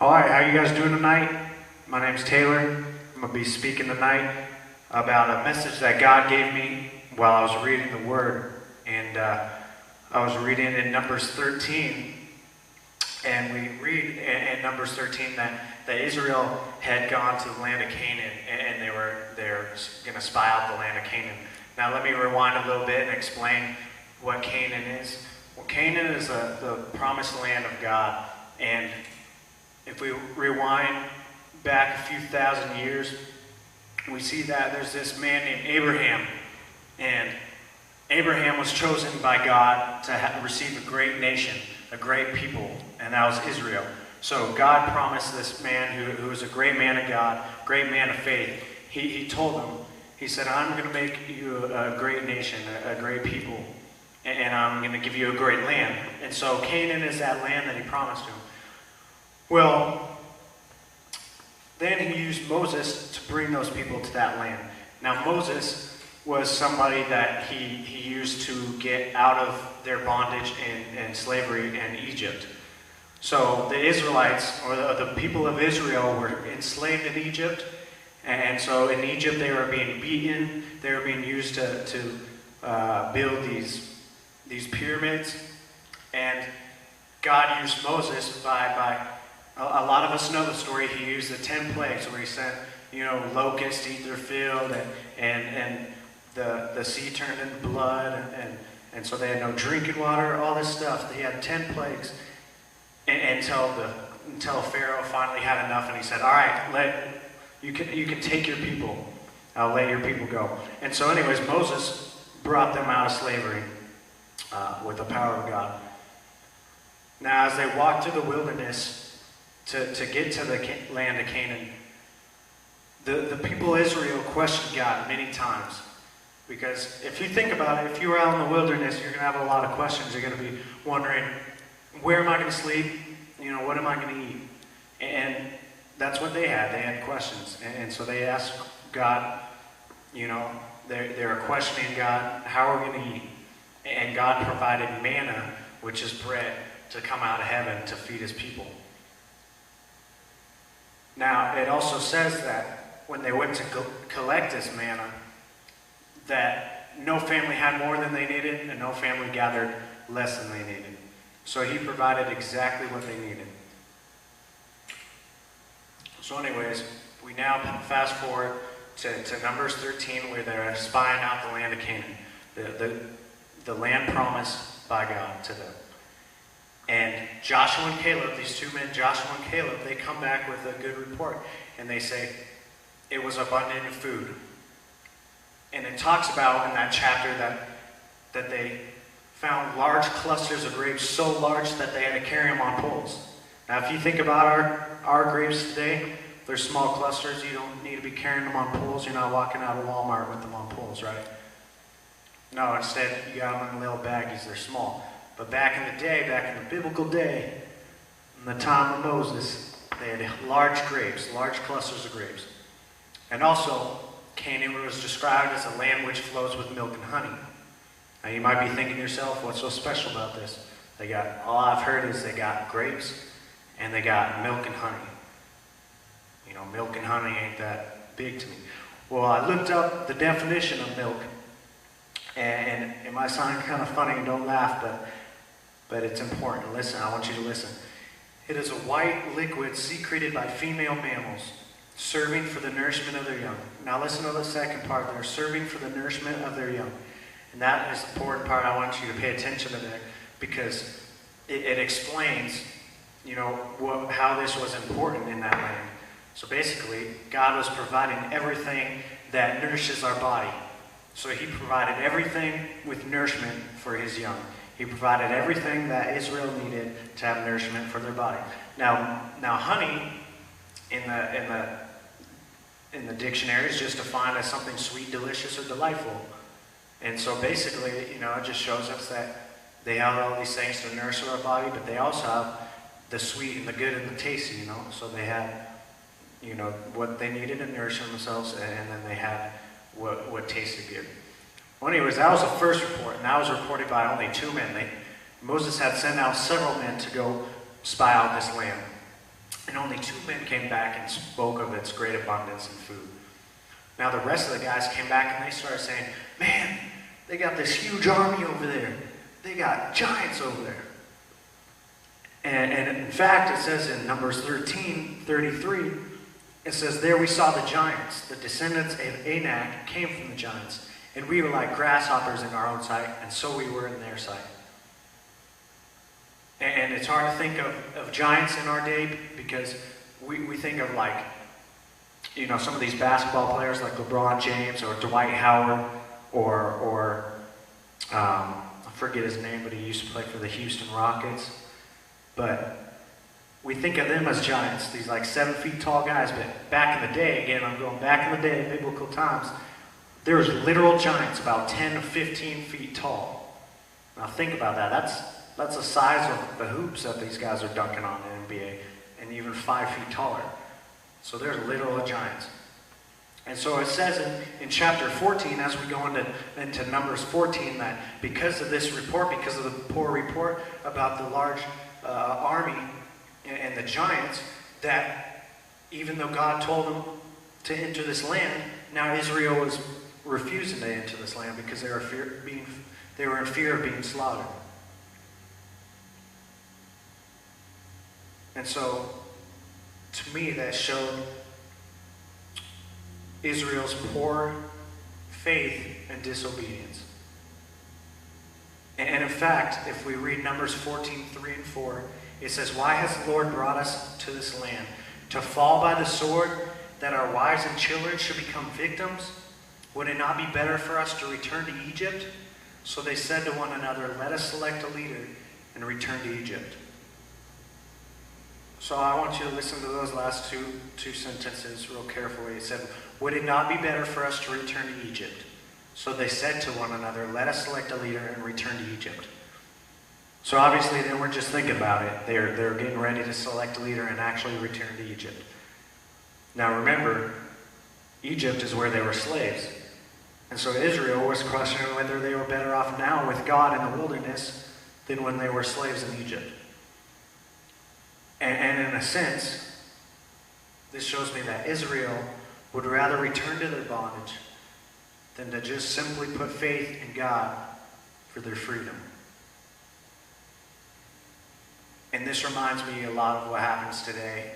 All right, how you guys doing tonight? My name's Taylor. I'm going to be speaking tonight about a message that God gave me while I was reading the Word. And I was reading in Numbers 13, and we read in Numbers 13 that Israel had gone to the land of Canaan, and they're going to spy out the land of Canaan. Now let me rewind a little bit and explain what Canaan is. Well, Canaan is the promised land of God, and if we rewind back a few thousand years, we see that there's this man named Abraham, and Abraham was chosen by God to receive a great nation, a great people, and that was Israel. So God promised this man who was a great man of God, great man of faith. He told him, he said, I'm going to make you a great nation, a great people, and I'm going to give you a great land. And so Canaan is that land that he promised him. Well, then he used Moses to bring those people to that land. Now Moses was somebody that he used to get out of their bondage and slavery in Egypt. So the Israelites, or the people of Israel, were enslaved in Egypt. And so in Egypt they were being beaten, they were being used to build these pyramids. And God used Moses by a lot of us know the story. He used the 10 plagues where he sent, locusts to eat their field, and the sea turned into blood, and so they had no drinking water, all this stuff. He had 10 plagues until Pharaoh finally had enough, and he said, all right, you can take your people. I'll let your people go. And so anyways, Moses brought them out of slavery with the power of God. Now as they walked through the wilderness, to get to the land of Canaan, the people of Israel questioned God many times. Because if you think about it, if you were out in the wilderness, you're going to have a lot of questions. You're going to be wondering, where am I going to sleep? What am I going to eat? And that's what they had. They had questions. And so they asked God, they were questioning God, how are we going to eat? And God provided manna, which is bread, to come out of heaven to feed his people. Now, it also says that when they went to collect this manna, that no family had more than they needed, and no family gathered less than they needed. So he provided exactly what they needed. So anyways, we now fast forward to Numbers 13, where they're spying out the land of Canaan, the land promised by God to them. And Joshua and Caleb, these two men, Joshua and Caleb, they come back with a good report. And they say, it was abundant in food. And it talks about in that chapter that they found large clusters of grapes, so large that they had to carry them on poles. Now if you think about our grapes today, they're small clusters. You don't need to be carrying them on poles. You're not walking out of Walmart with them on poles, right? No, instead you got them in little baggies. They're small. But back in the day, back in the biblical day, in the time of Moses, they had large grapes, large clusters of grapes. And also, Canaan was described as a land which flows with milk and honey. Now you might be thinking to yourself, what's so special about this? All I've heard is they got grapes and they got milk and honey. Milk and honey ain't that big to me. Well, I looked up the definition of milk, and it might sound kind of funny, and don't laugh, but it's important. Listen, I want you to listen. It is a white liquid secreted by female mammals, serving for the nourishment of their young. Now listen to the second part. They're serving for the nourishment of their young. And that is the important part. I want you to pay attention to that, because it explains, how this was important in that land. So basically, God was providing everything that nourishes our body. So he provided everything with nourishment for his young. He provided everything that Israel needed to have nourishment for their body. Now honey in the dictionary is just defined as something sweet, delicious, or delightful. And so basically, it just shows us that they have all these things to nourish our body, but they also have the sweet and the good and the tasty, So they had, what they needed to nourish themselves, and then they had what tasted good. Well, anyways, that was the first report, and that was reported by only 2 men. Moses had sent out several men to go spy out this land. and only 2 men came back and spoke of its great abundance in food. Now the rest of the guys came back and they started saying, man, they got this huge army over there. They got giants over there. And in fact, it says in Numbers 13:33, it says, there we saw the giants. The descendants of Anak came from the giants. And we were like grasshoppers in our own sight, and so we were in their sight. And it's hard to think of giants in our day because we think of like, you know, some of these basketball players like LeBron James or Dwight Howard or I forget his name, but he used to play for the Houston Rockets. But we think of them as giants, these like 7 feet tall guys. But back in the day, again, I'm going back in the day, biblical times, there was literal giants about 10 to 15 feet tall. Now think about that. That's the size of the hoops that these guys are dunking on in the NBA, and even 5 feet taller. So there's literal giants. And so it says in chapter 14, as we go into Numbers 14, that because of this report, because of the poor report about the large army and the giants, that even though God told them to enter this land, now Israel was refusing to enter this land because they were in fear of being slaughtered. And so, to me, that showed Israel's poor faith and disobedience. And in fact, if we read Numbers 14:3 and 4, it says, why has the Lord brought us to this land? To fall by the sword, that our wives and children should become victims? Would it not be better for us to return to Egypt? So they said to one another, let us select a leader and return to Egypt. So I want you to listen to those last two sentences real carefully. It said, would it not be better for us to return to Egypt? So they said to one another, let us select a leader and return to Egypt. So obviously they weren't just thinking about it. They're getting ready to select a leader and actually return to Egypt. Now remember, Egypt is where they were slaves. And so Israel was questioning whether they were better off now with God in the wilderness than when they were slaves in Egypt. And in a sense, this shows me that Israel would rather return to their bondage than to just simply put faith in God for their freedom. And this reminds me a lot of what happens today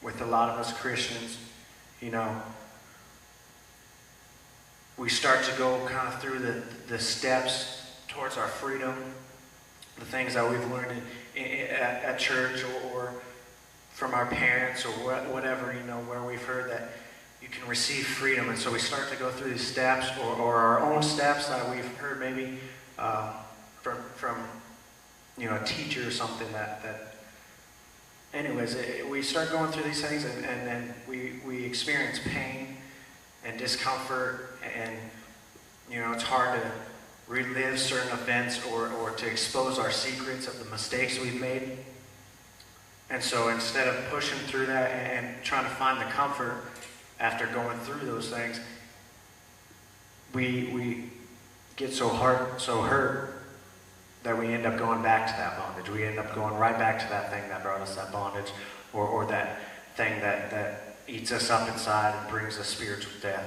with a lot of us Christians. You know, we start to go kind of through the steps towards our freedom, the things that we've learned at church or from our parents or whatever, you know, where we've heard that you can receive freedom. And so we start to go through these steps or our own steps that we've heard maybe from you know, a teacher or something that anyways, we start going through these things and then we experience pain and discomfort, and you know, it's hard to relive certain events or to expose our secrets of the mistakes we've made. And so instead of pushing through that and trying to find the comfort after going through those things, we get so hurt that we end up going back to that bondage. We end up going right back to that thing that brought us that bondage, or that thing that eats us up inside and brings us spiritual death.